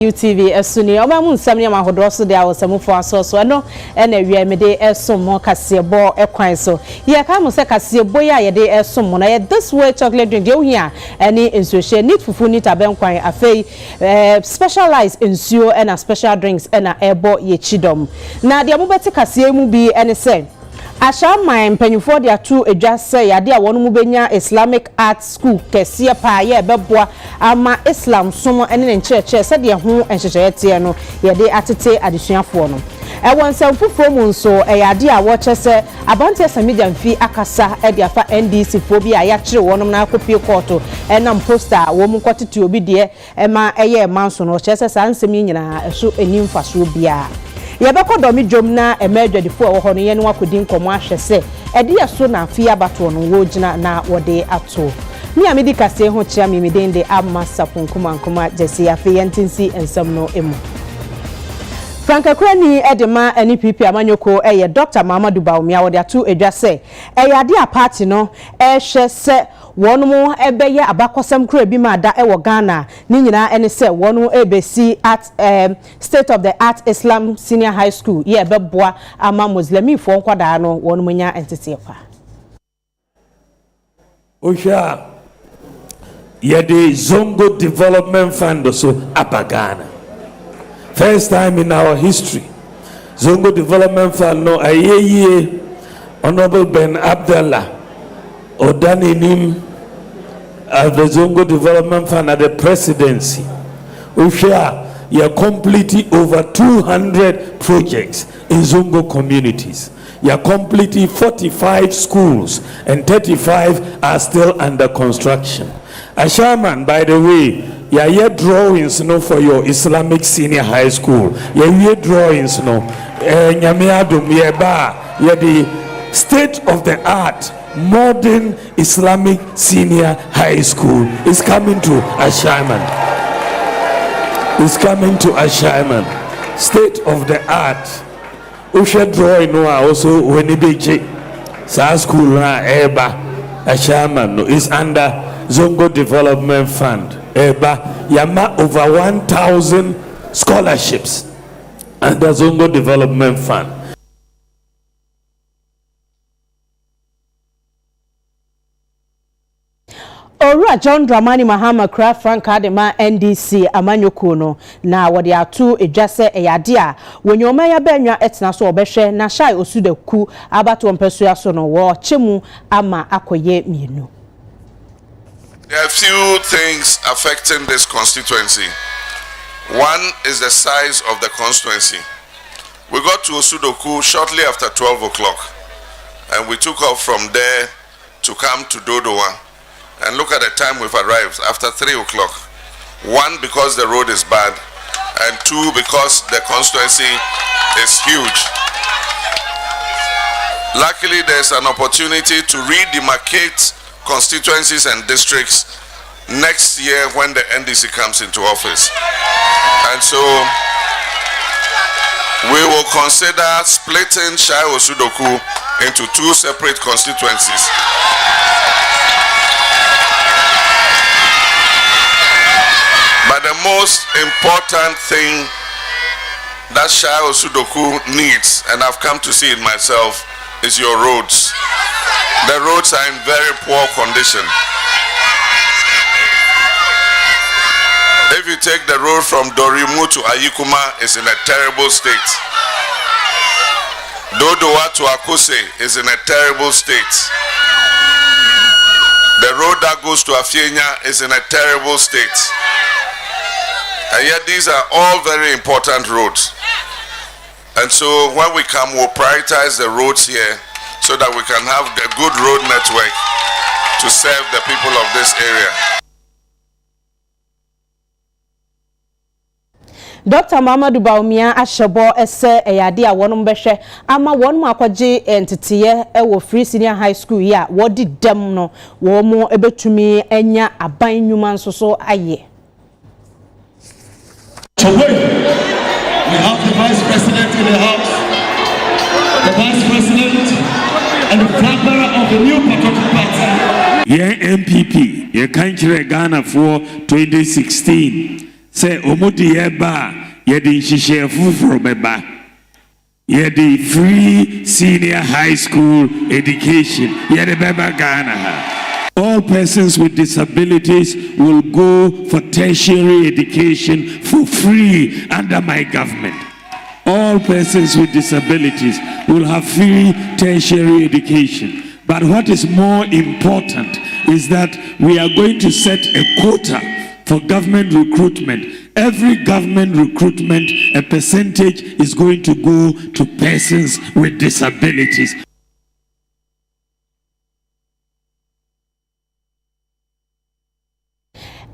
UTV esuni oma mu nsam ne ma hodo so de awosam fo aso so no na wi Midday esom mo kasebo ekwan so ye ka mo se kasebo ya ye de esom mo na ye this way chocolate drink de ohia any insuo need fufu need abenkwan afei specialized insuo and special drinks na ebo ye chidom na de mo beti kase mu bi ene se Ashaman Pennyford ya two just say Yadia one mubenya Islamic Art School Kesia pa ye beboa ama Islam somo ene church said ye ho enhyehyete no ye de atete adesuafo no e won sem fufuro mu nso e yade a wo chese abante media mfi akasa e de afa NDC fo bi a ya kire wonom na akopie court e nam poster wo mu kwatete obi de e ma eye manso no chese sa nsem nyina so enim faso bia Yabako domi jomna emergedifo wo hono ye no akodi nkomo ahwese ede yeso na afia bato no wo gina na wode ato mi amedi kase ho chia mi medende amma sapunkumankuma jesi afia ntinsi ensam no emu Franka Krani edema NPP amanyoko eye Dr. Mamadou Baumia wode ato edwase eyade a party no ehwese wonumu ebeye abakosam kura bi ma da ewo Ghana ni nyina ene se wonu ebesi at State of the Art Islam Senior High School ye beboa ama Muslimi fo nkwada no wonumu nya entity fa Osha ye the Zongo Development Fund so apagana first time in our history Zongo Development Fund no ayeye Honorable Ben Abdallah Odaninim of the Zongo Development Fund at the presidency. We share completely over 200 projects in Zongo communities. Completely 45 schools and 35 are still under construction. Ashaman, by the way, your drawings no for your Islamic Senior High School. Your drawings no. The state of the art modern Islamic Senior High School is coming to Ashaiman. It's coming to Ashaiman. State of the art. Usha drawing no also when it Sa school na Eba Ashaiman no is under Zongo Development Fund. Eba Yama over 1,000 scholarships under Zongo Development Fund. Ora John Dramani Mahama Kra Franka de ma NDC amanyoko no na wode atu edwase eyade a wonyoma ya benwa etena so obehwe na shai osudaku abato mpeso ya so no wo chemu ama akoye mienu. There are few things affecting this constituency. One is the size of the constituency. We got to Osudoku shortly after 12 o'clock and we took off from there to come to Dodowa. And look at the time we've arrived, after 3 o'clock. One, because the road is bad, and two, because the constituency is huge. Luckily, there's an opportunity to redemarcate constituencies and districts next year when the NDC comes into office. And so, we will consider splitting Shai Osudoku into two separate constituencies. But the most important thing that Shai Osudoku needs, and I've come to see it myself, is your roads. The roads are in very poor condition. If you take the road from Dorimu to Ayikuma, it's in a terrible state. Dodowa to Akose is in a terrible state. The road that goes to Afienya is in a terrible state. And yet these are all very important roads. And so when we come, we'll prioritize the roads here so that we can have a good road network to serve the people of this area. Dr. Mamadou Baumia ashabo ese eyade a wonum behwe ama wonum akwaje entitiye ewo Free Senior High School ya wodi dem no wo mo ebetumi enya aban nyuma nsoso aye. So wait, we have the Vice President in the House, the Vice President and the flag bearer of the new Patriotic Party. MPP, ye country Ghana for 2016. say omudi eba yedi shishefu from eba yedi free senior high school education yedi beba Ghana. All persons with disabilities will go for tertiary education for free under my government. All persons with disabilities will have free tertiary education. But what is more important is that we are going to set a quota for government recruitment. Every government recruitment, a percentage is going to go to persons with disabilities.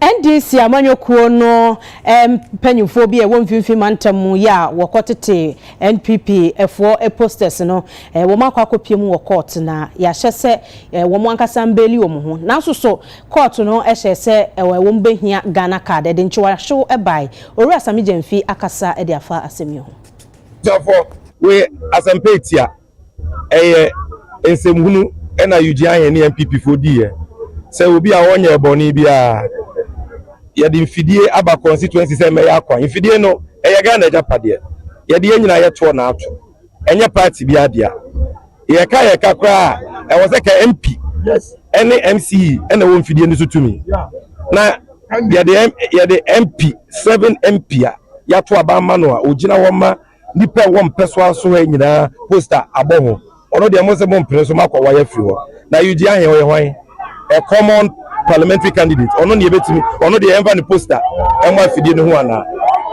NDC amanyokuo no panyufo bi e wonfimfi mantamu ya wokotete NPP efo posters no wo makwa kopiem wo court na ya hyese wo mwankasa mbeli wo ho na so court no hyese wo mbehia Ghana card de nchiwa hwo ebai ori asami gemfi akasa de afa asemi ho therefore we asampetia ensemhunu na yuji ahen ne NPP fo die se obi a wonye eboni bia yadi mfidie aba constituency se me yakwa mfidie no Ghana japade yadi nyina yeto na ato enye party bi adia yeka kra was like a MP yes any MCE and wo mfidie no sutumi na yadi MP 7 MP yato aba ma no a ogina wo ma nipa wo mpeso aso ha nyina poster aboho ono de mo se mo mpre so makwa wa ya firi ho na yuji ahen wo hwan a common parliamentary candidate ono ne yebetimi ono de enva ne poster enwa afidie ne ho ana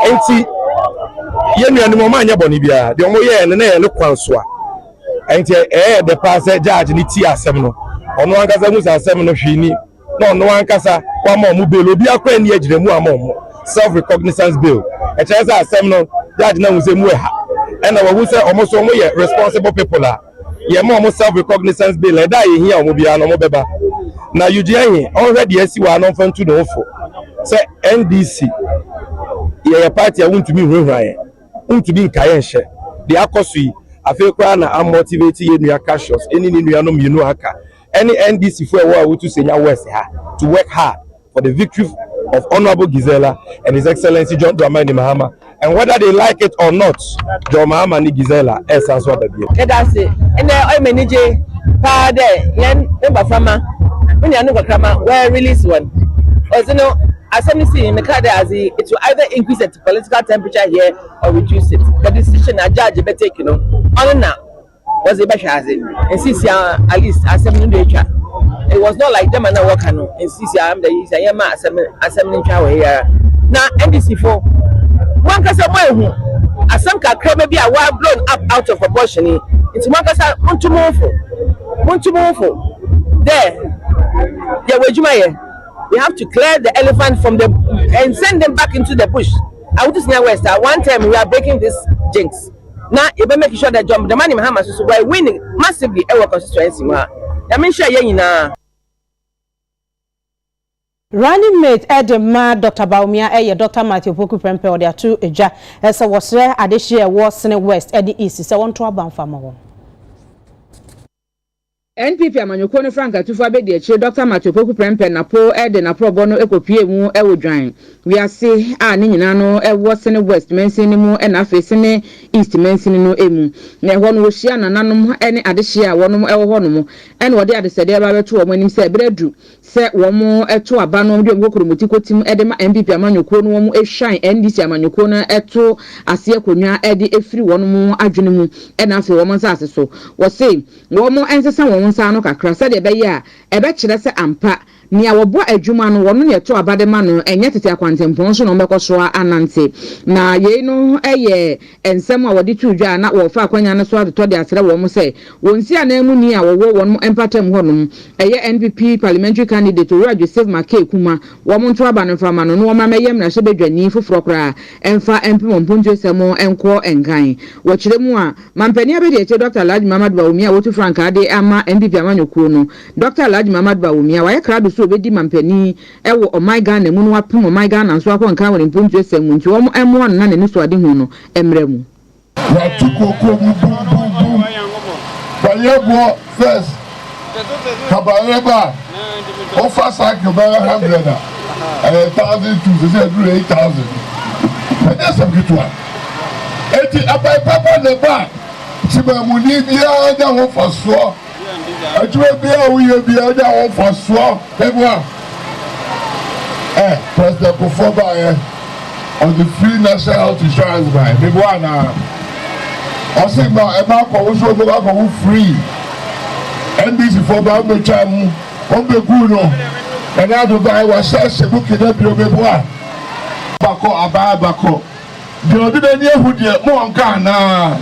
enti yenuanu mo ma anya boni bia de omo ye ne na ye ne kwanso a enti the pass judge ni ti asem no ono ankasa mu asem no hwini na ono ankasa kwa ma mu bill obi akwa ni agire mu ama self recognizance bill e chere say asem no judge na mu se mu ha and na wo say omo so mo ye responsible people a ye mo self recognizance bill e da ye hia omo bia no mo beba na UGI already esi wa no fantu no fo say NDC ye party a won't be hwehwaye won't be nkaye nhye de akoso yi afi kwa na am motivate ye nua cautious eni ni nua no mienu aka any NDC for a wo to senya west ha to work hard for the victory of Honorable Gisela and His Excellency John Dramani Mahama, and whether they like it or not, John Mahama ni Gisela essence what the be. That's it. And I manage pa de yen number farmer when you know kama where release one. As you know, as I see in the card as it will either increase the political temperature here or reduce it. The decision a judge be take, you know. On now was a better as it. And since at least as it was not like them and I work on and see I'm the Yama assembly here. Now NDC for one casa as some can maybe a wild blown up out of proportion. It's one casa want to move there. We have to clear the elephant from the and send them back into the bush. I would just near West at one time we are breaking this jinx. Now you better make sure that John the money Mahama so by winning massively our constituency. I mean sure yeah. Running mate Edema Dr. Baumia Dr. Matthew Poku Prempe or their two eja as a was there at this year was in the west Eddie East so one to ban farmer. NPP amanyoko no Frank atufa be de chire Dr. Matthew Poku Prempe na po na probo no ekopie mu wodwan we ase a ne nyina no was in the west mensin mu na afese ne east mensin no emu na ho no wohia nananom ne adehye a wonom ho no mu na wode adesede ba beto wo manim se bredu se wo mo eto aba no de ngokurumuti kotim de ma NPP amanyoko no wo mu ehwan NDC amanyoko no eto ase akonwa de efiri wonom adwene mu na afi wo mo nsase so wo se wo mo ensesa wo nsa no kakra se de be ya ebe kire se ampa ni awobo adwuma no wono ne to abade ma no enye tete akwantempon so no bekoso anante na ye no eye ensem a wode tudwa na wo fa akwanya no so adeto de asere wo mo se wonsi anamu ni a wo won empatem honom eye NPP parliamentary candidate Ora Joseph Make Kuma wo mo to aba no fa ma no no ma meyem na hye bedwani foforo kra emfa empimo mponjo semo enko engan wo kire mu a mampani abede eche Dr. Alhaji Muhammad Bawumia wo to Frank ade ama NPP amanyoko no Dr. Alhaji Muhammad Bawumia wa ye krado so obedi mampani ewo omai Ghana mu no wapem omai Ghana so akọ nkan wori mponjo semo nti wo mo emo na ne so ade hu no emre mu wa tukoko bu bayebo first kabareba ofa sack about 100 1,200 say do 8,000 and that's some good one eti abai papa ne ba sibamuni bia da ho faso adwe bia wo bia da ho faso eboa President Kufoba on the free national health insurance by eboa na o say ma e ma ko wo so go go free NDC for ba me cham on be good no and I do buy was se book na bi eboa bako aba bako the other day who dey mo anka na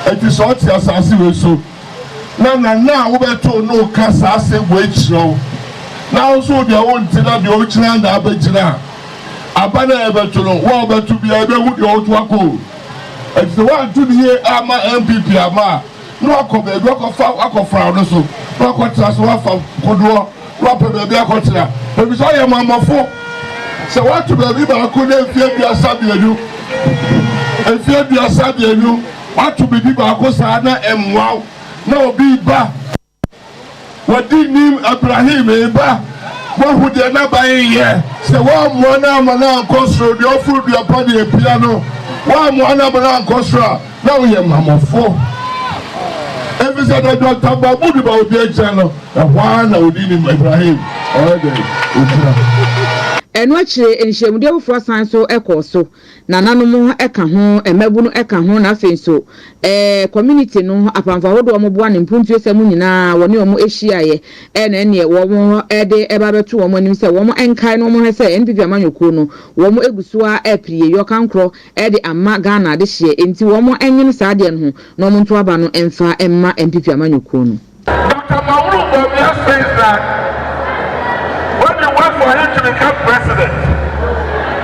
eti so ti asase we so na wo beto no kasa ase we chiro na so dey won ti na dey o chira na abegina aba na e beto no wo beto bia e be hu dey o to ako eti one to the ama MPP ama no akobe do akofra no so no akotra so wa fa kodo wa pe be akotra e bi so ye mamafo se wa to be ba ko na fie bi asabienu efie bi asabienu wa to be ba ko sa na emwa na obi ba wadi nim Abraham ba wa hu de na ba ye se wa mo na ma na konsro de ofuru de pa de piano wa mo na ba na konsro na wo ye mamafo every said that Dr. Babu di ba obi e channel wa na odi nim Ibrahim all day enu achire enhyemude afoforo san so ekoso na nanom eka ho emabu no eka ho na afen so community no apamfa hodo mo boa ne mpuntu esem nyina woni omo ehyiaye ene wo ede eba beto wo anim se wo enkai no mo hese NPP amanyoko no wo egusuwa eprie yo kankro ede amma Ghana de hye enti wo enyin saade no no mo nto aba no emfa emma NPP amanyoko no Dr. Mahmoud Bobia says that when you work for him to become president,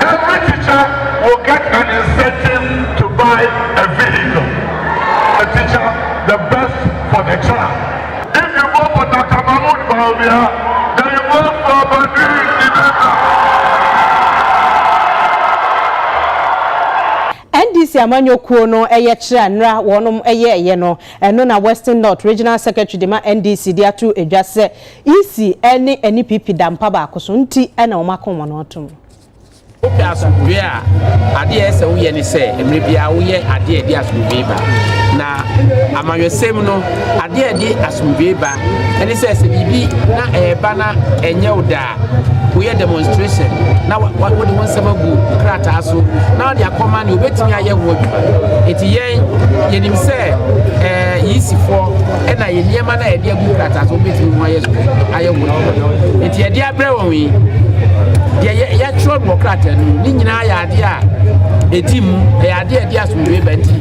every teacher will get an incentive to buy a vehicle. A teacher, the best for the child. If you vote for Dr. Mahmoud Bobia, then you vote for Badu NDC amanyoko no eye kira nra wonom eye no eno na Western North Regional Secretary de ma NDC dia to edwase EC ene NPP dampa ba akoso nti ena wo makomo no otom opi asubwe a ade ese wo ye ni se emre bia wo ye ade edi asubwe ba na amanwesem no ade edi asubwe ba ene se bibi na eba na enye oda we demonstration na what we want some go krata so now they are command obetimi aye wo eti yenim se yisifo e na ye niema na ede agu krata so obetimi ho aye wo eti ede abre won wi ya trod wo krata ni nyina ya ade a etim ya ade ede asumwe benti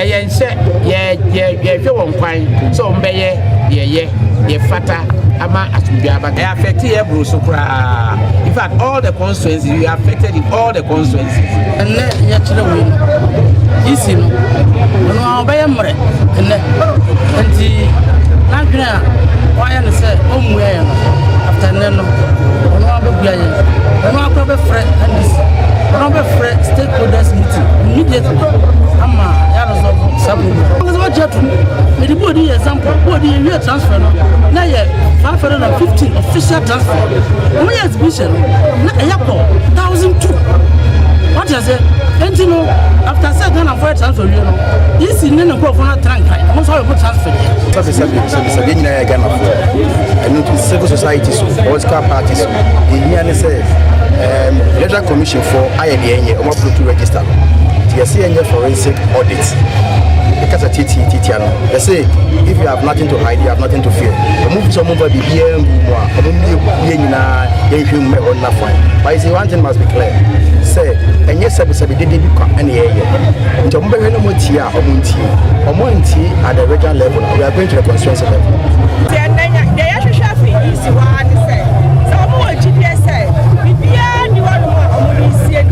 ye nse ye hwe won kwan so mbeye ye fata ama asumwe aba e affect ye bro so kra. In fact, all the constituencies, we are affected in all the constituencies. And let you tell me, you see, no, I'll buy a mare, and the Nagna, why I say, oh, where after Nano, no, I'll be blind, no, I'll be friend, and this, no, I'll be friend, stakeholders meeting immediately. I'm a Yaros of Sabu. What you do, the body example, body year transfer, now you're 515 official transfer. We exhibition, not a yappo, 1,002. What is it? And you know, after second and fourth transfer, you know, this is in the group on a trunk. I'm sorry for transfer. And civil societies, political parties, the Union says, Electoral Commission for IADN, or to register. TSC forensic audits. Because of TTT, they say if you have nothing to hide, you have nothing to fear. The move to move the BM, but see one thing must be clear. Say, and yes, I did any area. Into Mberemotia or Munti or Monti at the regional level. We are going to the constituency level. The actual traffic is what they say. So, more GPS say, you want more see it.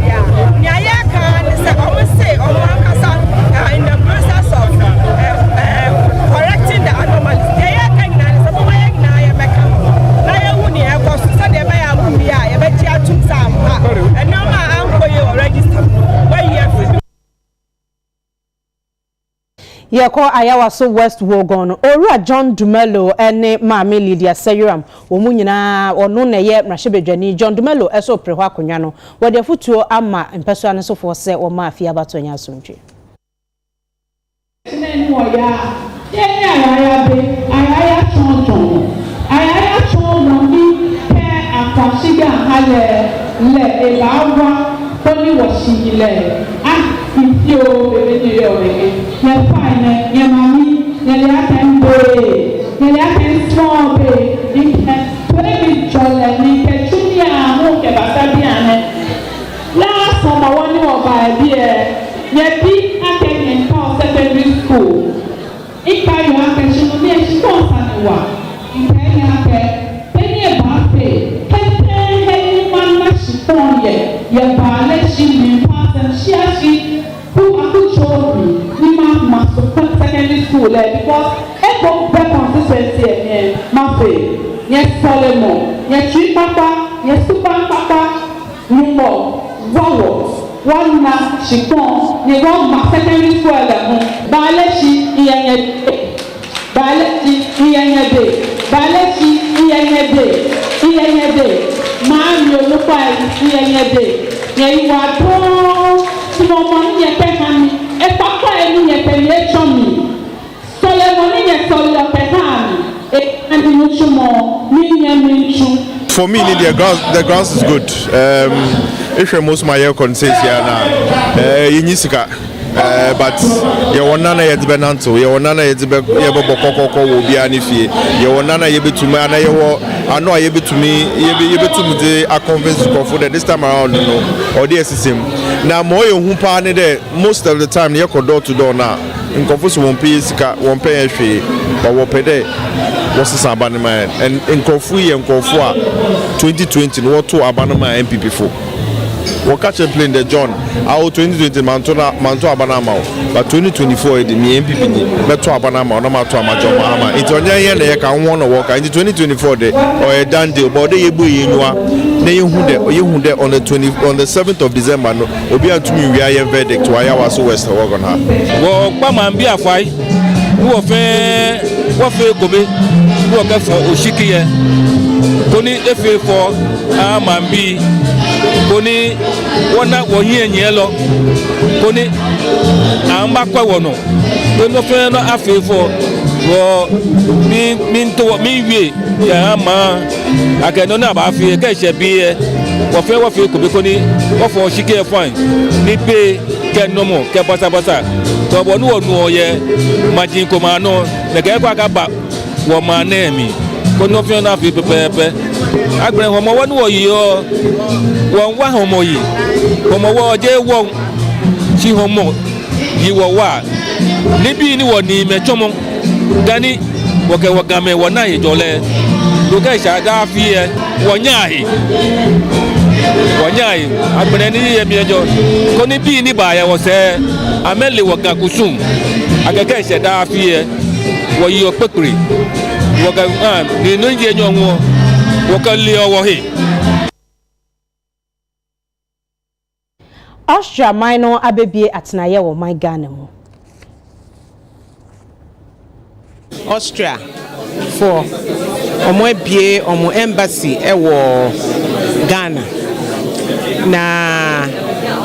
Nyayaka, they say, almost say, in the process of correcting the anomalies. They are kind of some way now. I make now you need a cost. So they may have to be a better to some. And now my uncle you register. Why you have Yeko Ayawaso West Wogon, Ora John Dumelo, ene Mami Lydia Sayuram, Omunina, or Nune ye Mashibejani, John Dumelo, Eso Prewakunyano, where the futu ama in person so for say or mafia batonya sunji. Yo, baby, you're fine, your mommy, you're small, baby, jolly, last summer, one year by dear, yet be attending secondary school. If I have she will be a sponsor, in Kenya, penny about pay, ten one much phone yet, your ballet, she pass and she who are good children, we must support secondary school because every constituency and Mafe, yes, Solomon, yes, Tree Papa, yes, Super Papa, Numbo, Wawo, one na Shipon, they want my secondary school at home. Baleshi, Baleshi, man, you look like you are small money ye pehani e papa eni ye pelechomi sole money ye sole pehani e andinuchumo minchu. For me, the grounds is good. If you're most my year consensus here now, but you want nana yet benanto, you want nana yet beboko will be an if you want nana ye be to me, and I know ye be to me, ye be to me, I convince you for that this time around, no, or the system. Now, more you who partner there, most of the time, you go door to door now. In confuse one piece, one pay fee, but what pay there was a abandonment. And in Kofu and Kofu 2020, what two abandonment MPP for? What catch a plane the John, our 2020 Manto Abanama, but 2024, the MPP, but to Abanama, no matter how much of Mahama. It's on your end, they can want to walk in the 2024 day or a done deal, but they you on the 7th of December, no, be to me, we are a verdict to Ayawaso West work on her. Well, Baman be a fight, who of what fair Kobe, who are for Oshiki, Tony F for Amambi, Tony, one night one year in yellow, Tony, Ambakwawono, don't offer no affair for. Well, mean to what me, yeah, ma. I can know about fear, catch a beer, what fair what you could be conny, what for she can't find. Nipe can no more, Capasa. So, one no, yeah, Majin Comano, the Gabba, what my name, could not feel enough people. I bring home one more year, one homo ye, from a war, they won't. She homo, you were what? Nibi anyone need me, Chomo. Dani wakame wanai jole lokesha dafie wanyai abneni yemiejo koni bi ni baya wo se amele waka kusum akekesha dafie wo yi opekuri waka ni nje nyonwo waka leo wo he Austria minor abebie atnaye wo my Ghana mu Austria for omo ebie omo embassy ewo Ghana na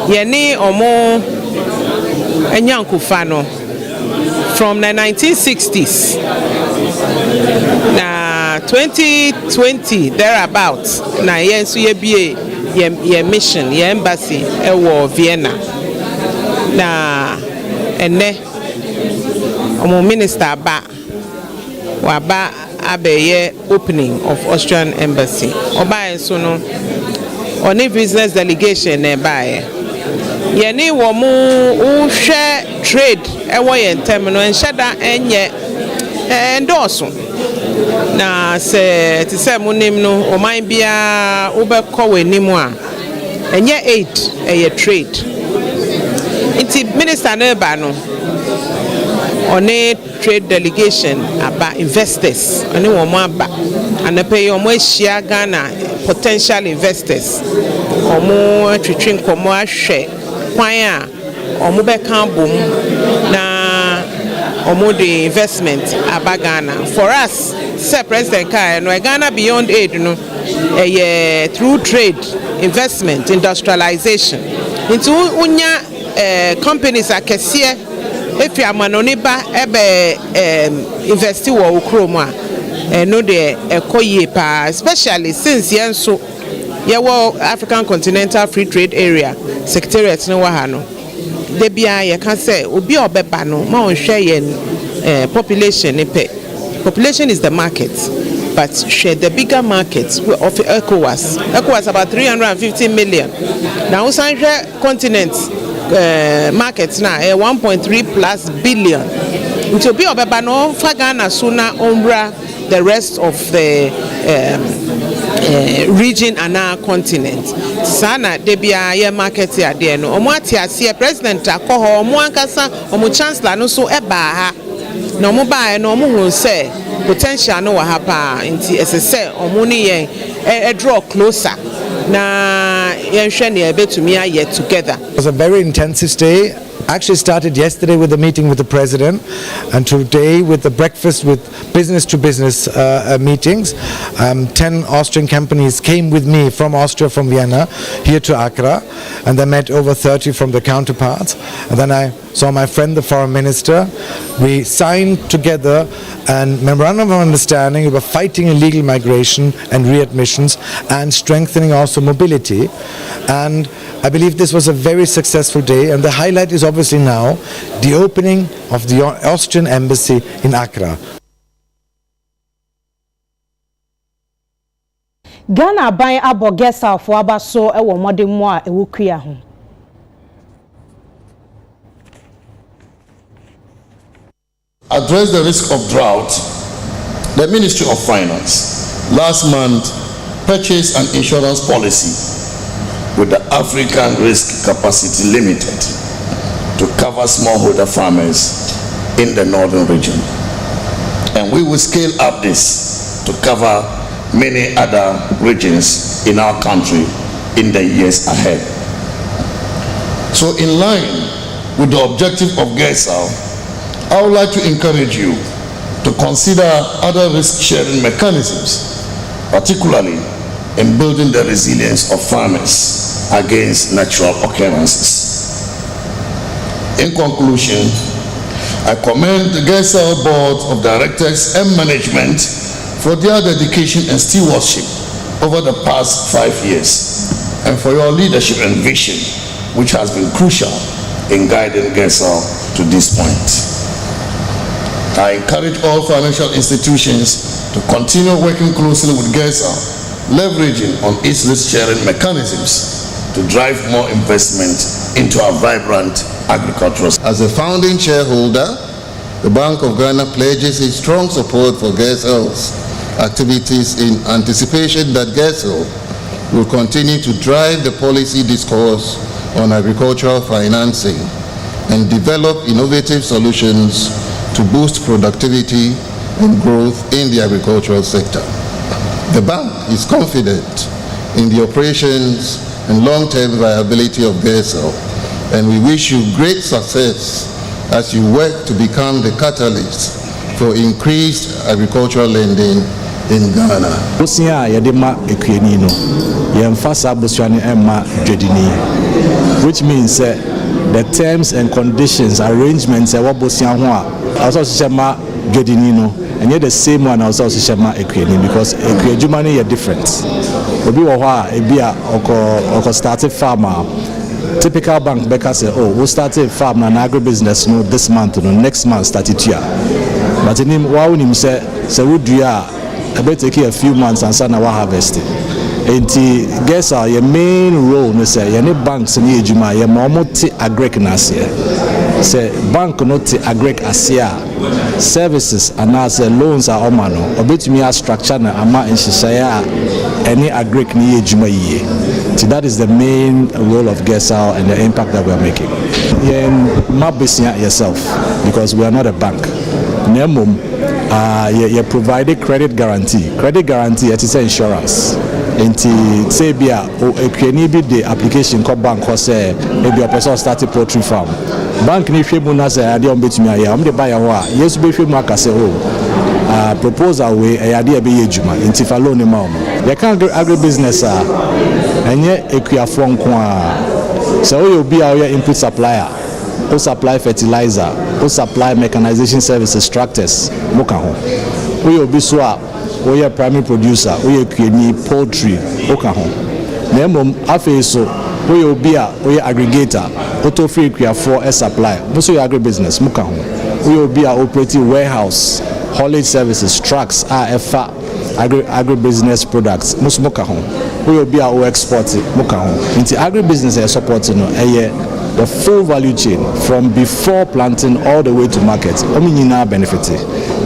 yeni omo enyankufa no from the 1960s na 2020 thereabouts na yensu yebie ye mission ye embassy ewo Vienna na ene omo minister ba waba abeye opening of Austrian embassy oba enso no oni business delegation na bae yeni wo mu uhwe trade ewo ye ntem no enhyeda enye endorso na se ti se munim no oman bia ubekọ wanimu a enye aid eye trade inti minister na ba no oni trade delegation about investors ani wo mo aba anape omo ahia Ghana potential investors omo atwitwe nkomo ahwe kwan a omo be kan bom na the investment aba Ghana. For us, Sir President Kai, no Ghana beyond aid, through trade, investment, industrialization. Into unya companies are kesie if you are manoniba ebe investi wo ukroma no de ekoye pa, especially since yenso yewo African Continental Free Trade Area Secretariat no wa ha no de bia ye kan say obi obeba no ma onhwe yen population ne pe. Population is the market, but share the bigger market of ECOWAS. ECOWAS about 350 million. Now we share continent markets now 1.3 plus billion. To be obeba no Ghana sooner umbra the rest of the region and our continent. Sana debia ye market here there no. Omo atiase president akoho omo ankasa omo chancellor no so eba ha. No mo ba no mo hu say potential no wa ha pa nti esese omo ni yen draw closer na yen hwe ne ebetumi aye together. It was a very intensive day. Actually started yesterday with the meeting with the president, and today with the breakfast with business to business meetings. 10 Austrian companies came with me from Austria, from Vienna, here to Accra, and they met over 30 from the counterparts. And then I saw my friend, the foreign minister. We signed together a memorandum of understanding about fighting illegal migration and readmissions and strengthening also mobility. And I believe this was a very successful day, and the highlight is obviously now the opening of the Austrian embassy in Accra. Ghana ban abo gesa afo aba so e wo modem mo a e wo kua ho. Address the risk of drought. The Ministry of Finance last month purchased an insurance policy with the African Risk Capacity Limited to cover smallholder farmers in the northern region. And we will scale up this to cover many other regions in our country in the years ahead. So in line with the objective of GESAL, I would like to encourage you to consider other risk-sharing mechanisms, particularly in building the resilience of farmers against natural occurrences. In conclusion, I commend the GESAL Board of Directors and Management for their dedication and stewardship over the past 5 years, and for your leadership and vision, which has been crucial in guiding GESAL to this point. I encourage all financial institutions to continue working closely with GESAL, leveraging on its risk-sharing mechanisms to drive more investment into our vibrant agricultural. As a founding shareholder, the Bank of Ghana pledges its strong support for GESAL's activities in anticipation that GESAL will continue to drive the policy discourse on agricultural financing and develop innovative solutions to boost productivity and growth in the agricultural sector. The bank is confident in the operations and long-term viability of GESAL, and we wish you great success as you work to become the catalyst for increased agricultural lending in Ghana. Bosia yedema ekwani no yemfasa bosuane emma dwedini, which means the terms and conditions arrangements e wobosia ho a also shema dwedini no enye the same one also shema ekwani, because ekwajuma no is different. Obi wo ho a ebia oko started farmer. Typical bank beka say, oh, we started farm and agribusiness no this month no next month started here. But in him wa unim say we do I bet take a few months and sana wa harvest. Enti GESAL your main role no say any banks ni ejuma ye mo ti agric na ase. Say bank no ti agric asia services and as loans are omano obetumi a structure na ama nhihaya any agric ni ejuma yie. So that is the main role of GESAL and the impact that we are making. Yourself, because we are not a bank. You provide a credit guarantee. Credit guarantee, it is insurance. Enti say bia o ekwani bi de application ko bank ko say e bi person start poultry farm. Bank ni hwemu na say ade on betumi aye am de buy ho a yesu be hwemu aka say proposal we e ade e be yejuma enti fa loan ma o. Ye kan agribusiness a enye ekuafo nko a so we obi a we input supplier, o supply fertilizer, o supply mechanization services, tractors moka ho. We obi so a we are primary producer, we are creating poultry, okaho. Nemo afe so we obi a we aggregator, auto free crea for a supply. Most agribusiness mukaho. We obi a operating warehouse, haulage services, trucks, efa agribusiness products. Most mukaho. We obi a exporting mukaho. Into agribusiness is supporting the full value chain from before planting all the way to market. Ominina benefit.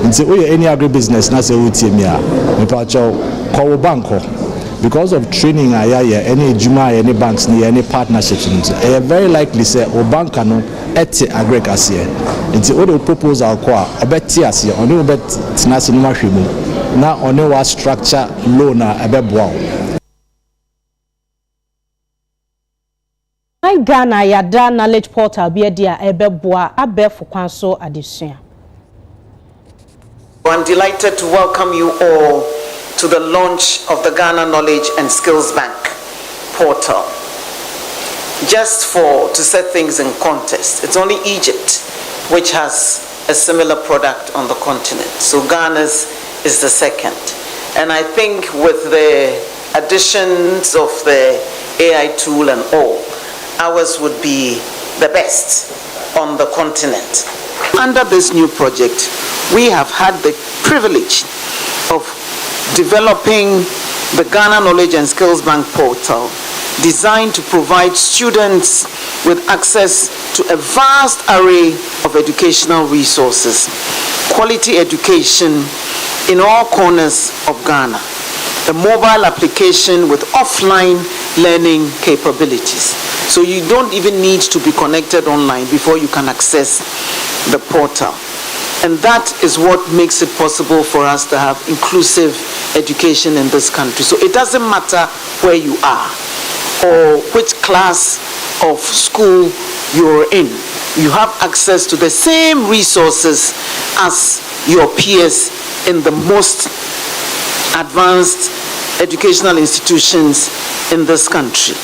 Nti we any agribusiness na say utie mi a me pa cho call banko because of training any ejuma any banks ni any partnerships nti very likely say o banka no ete agrikase nti we the proposal ko a obeti ase oni obet tinase no mahwemu na oni wa structure loan a ebeboa. My Ghana yada knowledge portal be dia ebeboa abefo kwanso adesua. I'm delighted to welcome you all to the launch of the Ghana Knowledge and Skills Bank portal. Just to set things in context, it's only Egypt which has a similar product on the continent. So Ghana's is the second. And I think with the additions of the AI tool and all, ours would be the best on the continent. Under this new project, we have had the privilege of developing the Ghana Knowledge and Skills Bank portal, designed to provide students with access to a vast array of educational resources, quality education in all corners of Ghana, a mobile application with offline learning capabilities. So you don't even need to be connected online before you can access the portal. And that is what makes it possible for us to have inclusive education in this country. So it doesn't matter where you are or which class of school you're in. You have access to the same resources as your peers in the most advanced educational institutions in this country.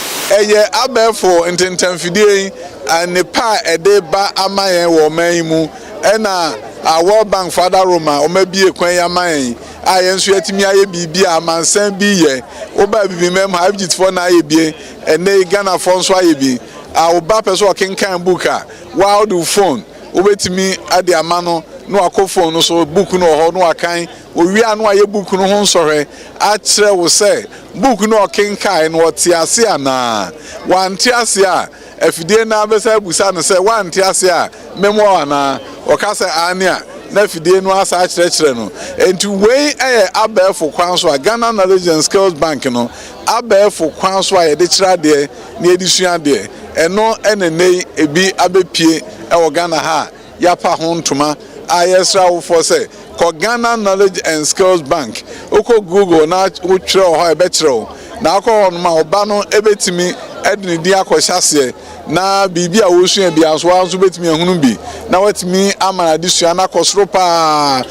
Abefo intentamfidie anepa edeba amayen wo manimu ena World Bank Father Roma omabie kwan yamayen ayenso yatimi aye bibia amansan bi ye oba bibi mem habit for na aye bie ene Ghana for nso aye bi oba person okenkan book a while the phone obetimi ade amano no akofo no so book no ho no akan owi anu aye book no ho nsore a kire wo say book no okenkan no otiase ana wanti ase a afidie na abesa busa no say wanti ase a memo ana okase ania na afidie no asa kire no enti we abefo kwan so Ghana Knowledge and Skills Bank no abefo kwan so a de kira de na edisua de eno enene ebi abepie e Ghana ha yapa ho ntoma ayesra for say ko Ghana Knowledge and Skills Bank oko Google na utwere ho ebetro na akọ no ma oba no ebetimi edini di akohyase na bibia wosua bia so anso betimi ehunu bi na watimi amana disua na kosro pa.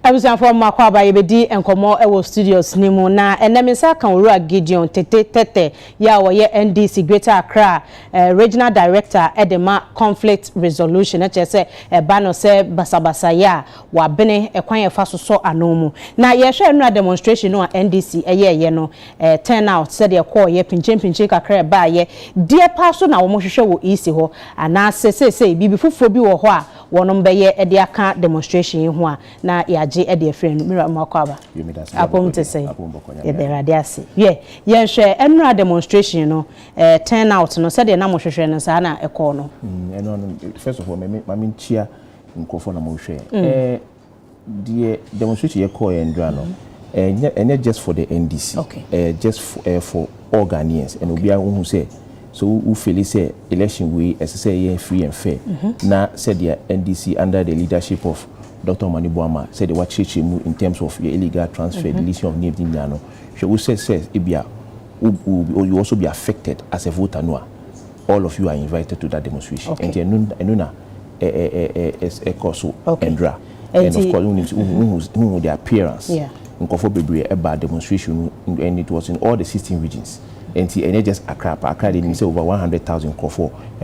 Abusan for makwa ba yebedi enkomo ewo studios ni mu na enemisa kan Owura Gideon tete ya wo ye NDC Greater Accra regional director edema conflict resolution na chese ba no se basabasa ya wa bene ekwan ye fa so anomu na ye hwe no demonstration no NDC ye no turn out said ye call ye pinche kakra ba ye die pa so na wo hwehwe wo isi ho ana se bibi fufuro bi wo ho a wonom be ye ede aka demonstration ho a na ya ede friend mira makwaba apom te say ye there adiase ye hwe enra demonstration no turn out no said na mo hwehwe no sa na ekọ no first of all me chia nkofo na mo hwe the demonstration ye call endra no and just for the NDC just for all Ghanaians and obi a who say so who feel say election we as say free and fair. Now said the NDC under the leadership of Dr. Manibuama said they were changing in terms of your illegal transfer, deletion of names in Yano. She will say Ibia you also be affected as a voter. No, all of you are invited to that demonstration. And Enuna Ekoso Endra. And of course, who the appearance. In a bad demonstration, and it was in all the 16 regions. And just Accra didn't say over 100,000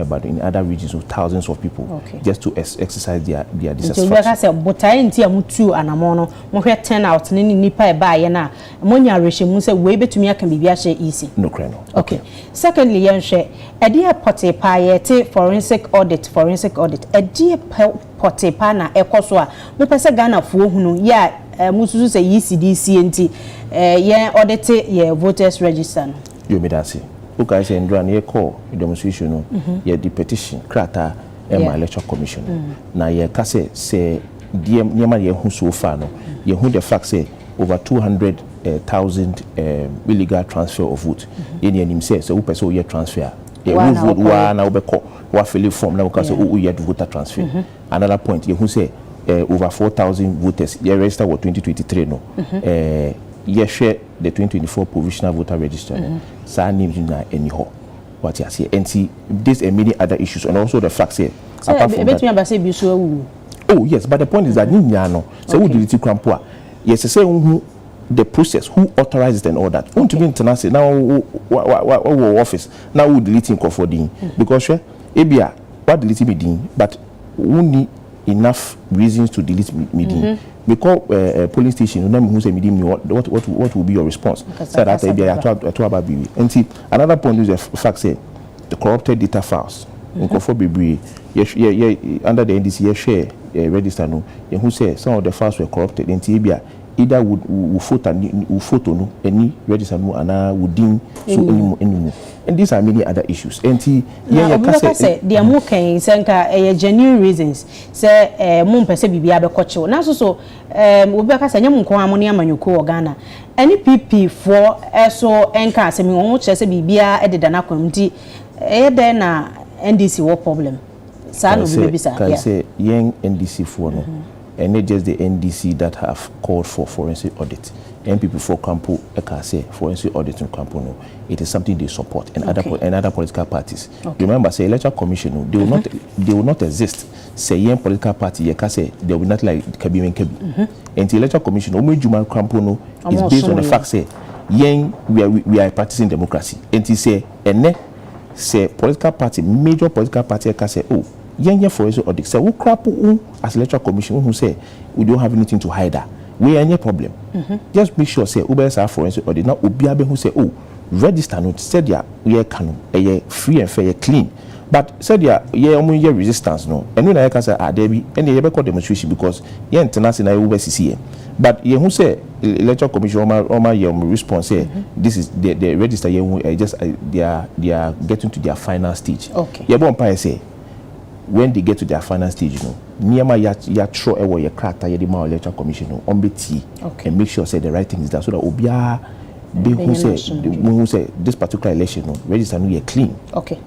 but in other regions with thousands of people just to exercise their dissatisfaction. So but I ain't mutu anamono mo hwe turn out ni nipa e ba ye na monya rehemu say we betumi aka bibia she easy. No crano. Okay. Secondly, yen hwe e dey pote pa ye te forensic audit e dey pote pa na ekoso a mo pese Ghana fuo hunu ya mususu say ECDC enti ye audit ye voters register no. You made that say. Okay, say Ndra na call demonstration no. Ye the petition krata my electoral commission. Na ye ka say niema ye hu so far no. Ye hu the fact say over 200,000 illegal transfer of vote. Ye nim say we person ye transfer. Ye who vote wa na obeko wa fill form na we ka say ye voter transfer. Another point ye hu say over 4,000 voters ye register for 2023 no. Ye share the 2024 provisional voter register. Sa names na anyhow. What you say? And see, this and many other issues, and also the fact say. Apart from that, oh yes, but the point is that no. So who did it crampoa? Yes, say who the process, who authorized it and all that. Want to be international now? What office now? Who deleting for din? Because ebia what deleting me din, but who need enough reasons to delete me din. Because police station, who say what will be your response? So that and see another point is the fact say the corrupted data files. Under the NDC share register no. Who say some of the files were corrupted and Tibia either would photo no any register no and would deem so anymore. And these are many other issues. And say they are more senka genuine reasons. Say mum pese bibia be kocho. Na so obeka say nyam nko amoni amanyoko Ghana. Any PP for eso enka asemi won che say bibia ededa na kwamti dey na NDC what problem. Sa no be bisa. Can say young NDC for no. And not just the NDC that have called for forensic audit. NPP for Campo, I say forensic audit in Campo, no, it is something they support, and other political parties. Remember, say Electoral Commission, they will not exist. Say young political party, you can say they will not like Kabi and Kabi. And the Electoral Commission, Omo Juma Campo, no, is based on the fact say young we are practicing democracy. And he say say political party, major political party, can say young forensic audit. Say who crap as Electoral Commission who say we don't have anything to hide. We are any problem. Just make sure say Uber are forensic audit. Now Ubiabe who say register note said we are canon, free and fair, clean. But said only resistance no. And when I can say there be any ever call demonstration because international Uber CCA. But who say Electoral Commission response say this is the register just they are getting to their final stage. Okay. Say when they get to their final stage, Niyama ya throw ewo ya krata ya di ma Electoral Commission on beti and make sure say the right thing is done so that obia be who say this particular election register no ye clean. Okay.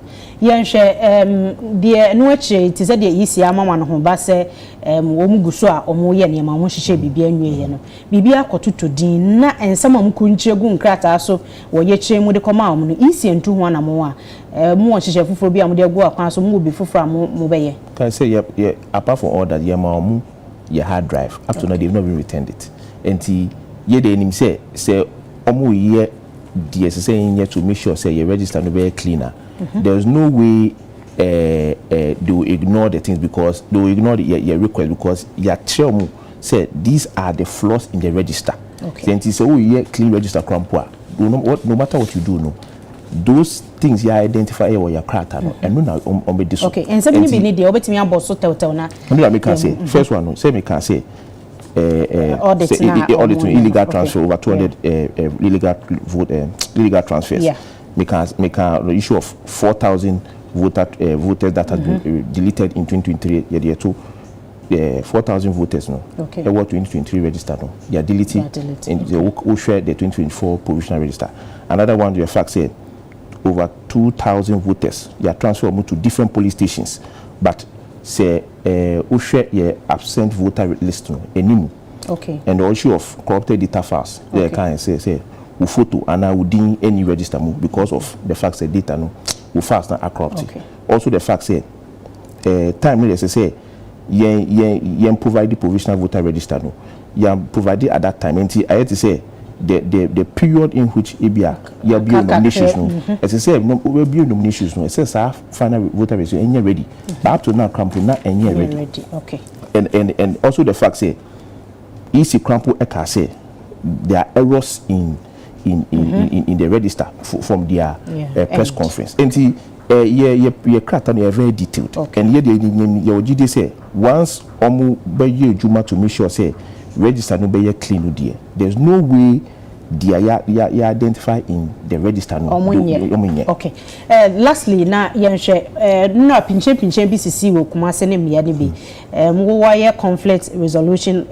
Yen hwe de no achi ti say de yisi amama no ho ba say omu guso a omu ye ne ma ho hihye bibia nwie ye no bibia akototo din na ensama mu kunchire gu nkrata so wo ye kire mu de koma omu no isi entu ho na mo a mu hihye fufuro bia mu de gu akwan so mu obi fufuro mu be ye. Can I say yeah, apart from all that ye ma omu ye hard drive up to now they've not even returned it. Enti ye de nim say omu ye DSS to make sure say your register no be cleaner. There's no way they will ignore the things because they will ignore your request because your term said these are the flaws in the register. Then he say yeah clean register crampua. No matter what you do those things you identify or your character and no on be this. Okay, and something be need the obetimi aboso tell na. No me can say first one say me can say audit illegal transfer over 200 illegal transfers. Yeah. Make the issue of 4,000 voters that has been deleted in 2023. Yeah, to 4,000 voters no. Okay. They were 2023 register no. They are deleting and they will share the 2024 provisional register. Another one, the fact said over 2,000 voters. They are transferred to different police stations, but say Ushe absent voter list no anymore. Okay. And the issue of corrupted data files, they can say we photo and I would any register move because of the fact that data no we fast are corrupted. Okay. Also the fact say time they say yen provide the provisional voter register no yen provided at that time. And I had to say the period in which ABA you be nominations no as I say no we be nominations no it says final voter register and ready. But up to now campaign not and ready. Okay. And also the fact say easy crampo eka say there are errors in the register from their press conference. And ye crata they are very detailed. Okay. And yet they say once omu be juma to make sure say register no be clean there. There's no way they are identified in the register no. Okay. Lastly na yenhwe no pinche BCC wo kuma se ne mmea de bi mo wire conflict resolution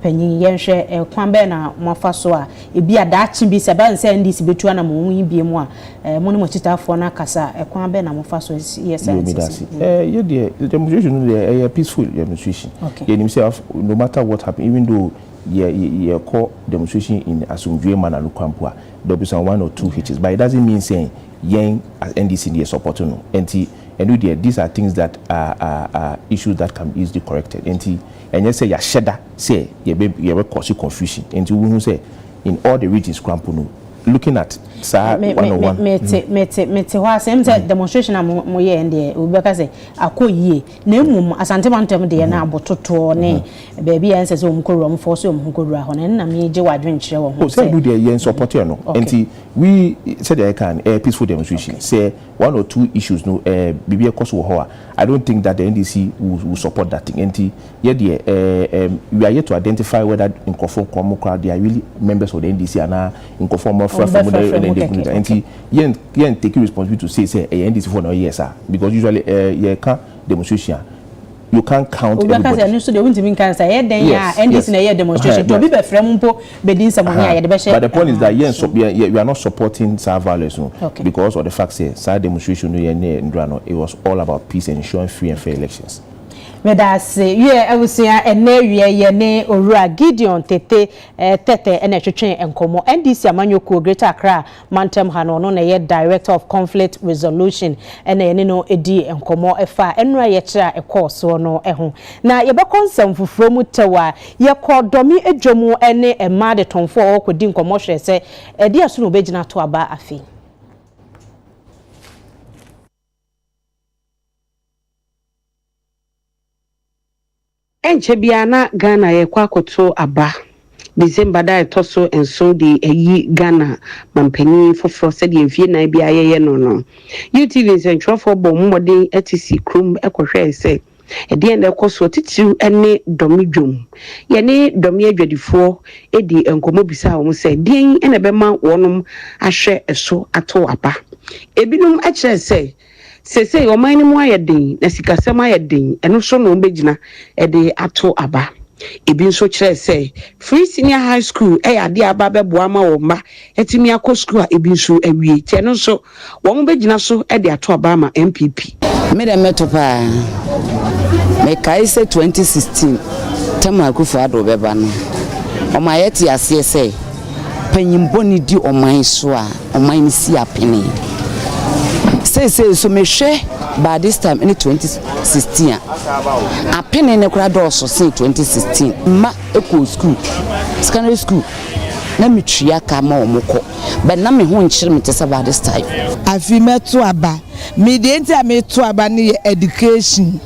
panyin yenhwe kwan be na mofa so a ebi adachi bi se ban se ndisi betua na mo hu bi mu a mo ne mo chitafo na kasa kwan be na mofa so yes ye the demonstration the peaceful demonstration. They themselves no matter what happen even though yeah, call demonstration in Asumdwe manner Lukampua. There'll be some 1 or 2 hitches, but it doesn't mean saying yang as NDC they support no. And these are things that are issues that can be easily corrected. And you say ya shedda say you cause confusion. And we who say in all the regions Krampuno looking at sa 101 mete wa same demonstration am ye ende obeka say akoyie na emum asante bantem de na abototo ne baby answer say omkoro am force omkoro ho na me je wadwen kire wo ho say do the yen support you no enti we said they can peaceful demonstration say 1 or 2 issues no bibia cause wo ho I don't think that the NDC will support that thing enti ye the we are yet to identify whether in conform they are really members of the NDC and in conform from the and yen take responsibility to say NDC for no yes sir because usually you can't demonstration you can't count everybody. So they won't even can say NDC na year demonstration to be be frem mpo be din some money be share. But the point is that you are not supporting violence because of the fact say demonstration it was all about peace and ensuring free and fair elections. Medase ewusia enewie ye ne Owura Gideon tete ene twetwen enkomo NDC amanyoko Greater Accra Mantam Hano no na ye Director of Conflict Resolution ene no edi enkomo efa enura ye kira ekoso no eho na ye be konsam fufuro mu tewa ye kodomi edwomu ene ema de tonfo okodi enkomo hwe se edi aso no begina to aba afi. Enche biana Ghana ye kwakoto aba December da etoso enso di eyi Ghana mampani foforo se di mfie na bia ye no UTV centrofo bom modern etc krum ekohwe se edi ende ekoso titiu ene domidwom ye ne domi adwadifo edi enkomo bisa wo se din ene bema wonom ahwe eso ato aba ebinum akire se o mani mu ayedin na sikasem ayedin eno so no begina e de ato aba ebi nso kire se free senior high school ade aba beboa ma wo ma etimi akọ school ebi nso awie ti eno so wo begina so e de ato aba ma MPP me de metopa me kai se 2016 tema Akufo Addo beba no o ma yeti ase se panyimbo ni di oman so a oman si apeni say so me hwe by this time in 2016 a penny ne kura do so say 2016 ma eco school secondary school na mitria ka ma omoko but na me ho nchire me tesa by this time afi meto aba me de ntia meto aba ne education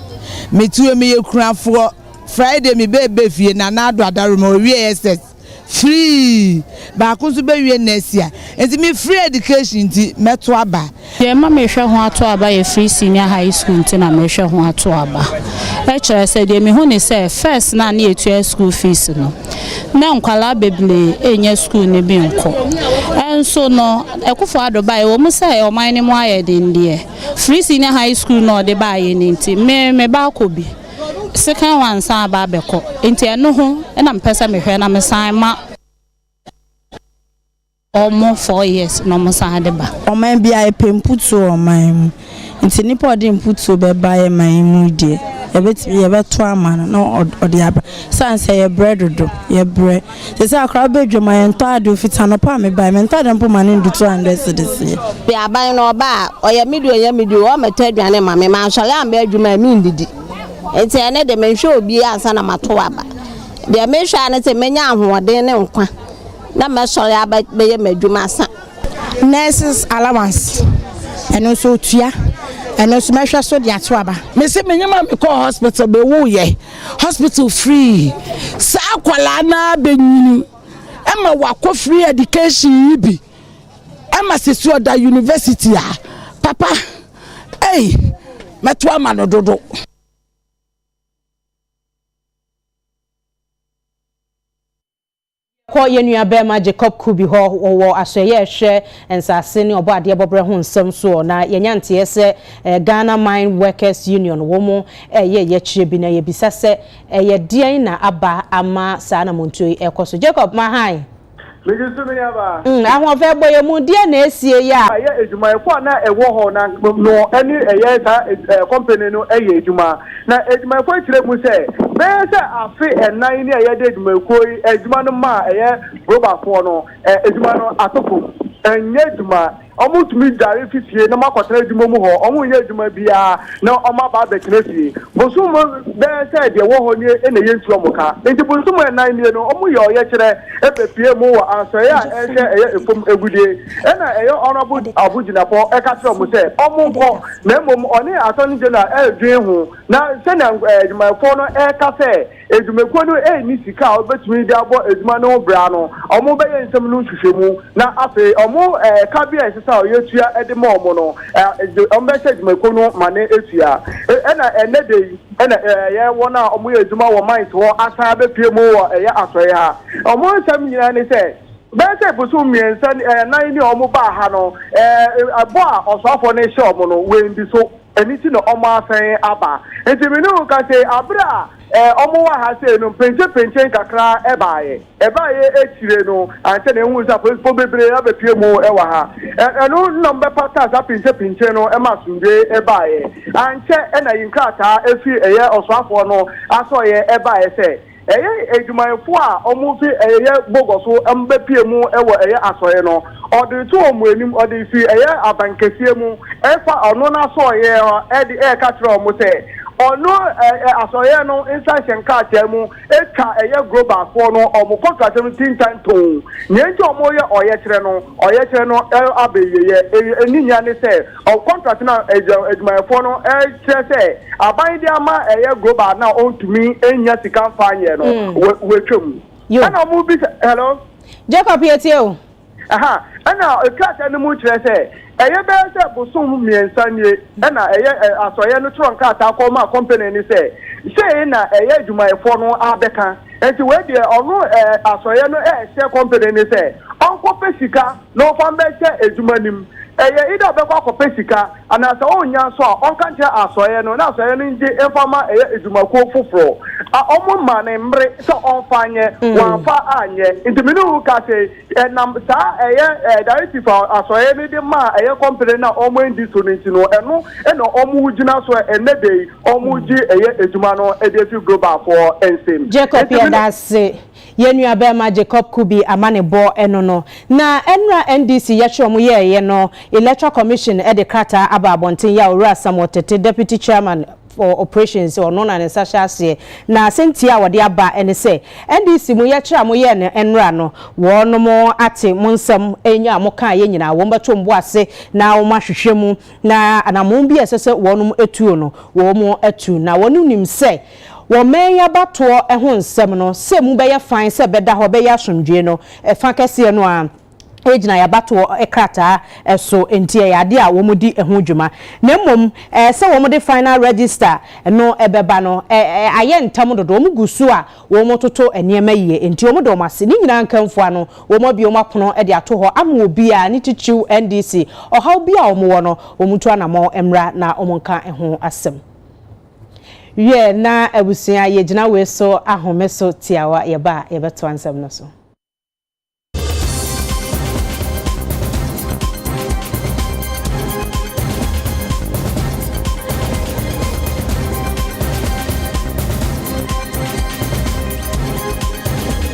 metu me yekurafo Friday me be fie na na ado adaro ma owie SS free ba kunsu be wie nesia enti me free education ti meto aba ye ma me hwe ho ato aba ye free senior high school ti na me hwe ho ato aba e chere se de me hu ni se first na na etu school fees no na nkwala beble enye school ne bi nko enso no Akufo Addo ba ye wo mu se o man ni mu ayedin de free senior high school no de ba ye ni nti me ba ko bi second one san ba beko enti eno ho na mpesa me hwe na me san ma almost 4 years no mo san de ba oman bia e pemputu oman mu nti nipa odi mputu be ba ye man mu de ebetimi ye beto ama no odi aba san say ye bread do ye bread se say akra be dwuma ye nto ade fita no pa me ba me nto ade mpo mane ndu 200 cedis bi aban no ba oye midio o meta aduane ma me ma hwale am be adwuma mi ndidi enti ene de me hwe obi ansa na mato aba de me hwe ane se menya ahoden ne nkwa na me sori aba be ye madwuma sa nurses allowance eno so tua eno so me hwe so de ato aba me se menyama me call hospital be wo ye hospital free sa kwala na benyini ema wakọ free education yibi ema sesu oda university papa meto ama no dodo ko yenua bema Jacob Kubi ho wo asoye hwe ensase ne obo ade bobre ho nsem so na yenyante ese Ghana Mine Workers Union wo mo ye chire bi na ye bisase ye dien na aba ama sa na montuo ekoso Jacob mahai Megisu me yaba ahwo fe boye mu die na esie ya aye ejuma efo na ewo ho na no eni eye ta company no eye ejuma na ejuma efo chire mu se be se afi enan ni eye de ejuma ekoi ejuma no ma eye roba fo no ejuma no atoko enye ejuma omutumi jare fifie na makotra ejuma mu ho omunye ejuma bia na omaba be knesi bosum be se de wo ho ni ene yentu omuka enti bosum enan ni no omuye oye kire epepie mu wa asoye a eye efom egudie ena eye honorable abujina po eka kire mu se omunko na emom oni attorney general edwen hu na se na ejuma fo no eka se ejumekuo no ni sika obetumi de abo ejuma no bra no omo be ye nsem no hwehwemu na afi omo kabia sisa oyetua edema omo no omo be se ejumekuo no mane etua ena enede ena ye wona omo ye ejuma wo mind ho asa be pie mu wo eye asoye ha omo nsem nyina ni se bese busu miensa nan ni omo ba ha no abo a osofo ne hye omo no we ndi so eniti no omo asan aba enti me no ka se abra omo wa ha se no penche kakra ebaye etire no ante na enwu sa po bebre abepie mu ewa ha eno number pata sa penche no e masunde ebaye ante na yinkrata efi eye osafo no asoye ebaye se eye ejumayefo a omo fi eye bogoso embepie mu ewo eye asoye no odi to omo enim odi fi eye abankesie mu efa ono na soye edi ka kire omo se ono asoye no inside shenka temu eka eye global for no omo contract no tintan to nyenje omo ye oye kire no abeyeye eninya ne se o contract na ejumafo no kire se aban dia ma eye global na ontumi enya sika fanye no wetwem ana omo bi hello Jacob yetio ana ekata no mu kire se eye be se bosum miensa nie na eye asoye no tronka atako ma company ni se na eye adwumayefo no abeka enti we de ono asoye no share company ni se onko pesika no fam be se adwumanim eye ida be kwa pesika ana se onya so a onka nche asoye no na asoye no nje enfama eye adwumako foforo omo ma ne mbre so onfanye wanfa anye enti minu ka se na sa eye directive asoye ni de ma eye company na omo ndi so nti no eno omo ugina so enede omo gi eye adwuma no edefi global for ensem Jacob yedase yenua bema Jacob Kubi amane bo eno no na enra NDC yecho mu ye no Electoral Commission de krata aba abonten ya owura Samotete deputy chairman for operations or non and sashase na sentia wode aba ene se NDC mu ye kira mu ye ne enra no wo no mo ate munsam enya mo kan ye nyina wo mbeto mbo ase na wo mahwehwemu na anamon bi esese wo no etuo no wo mo etu na wo nim se wo menya bato ho nsem no se mu be ye fan se beda ho be ye asomdwe no fa kese no a ejina ya bato ekrata so entie ya de a wo mudi eho dwuma na mmom se wo mudi final register no ebeba no aye ntam dodo wo mugusu a wo mototo eniema yie enti wo modo mase ni nyina nkamfo no wo mobi wo mapono e de ato ho am obi a ni chichiu NDC ohaw bi a wo mo no wo mutu anamo emra na wo monka eho asem ye na abusia ye gina we so ahome so tiawa ye ba ye beto ansem no so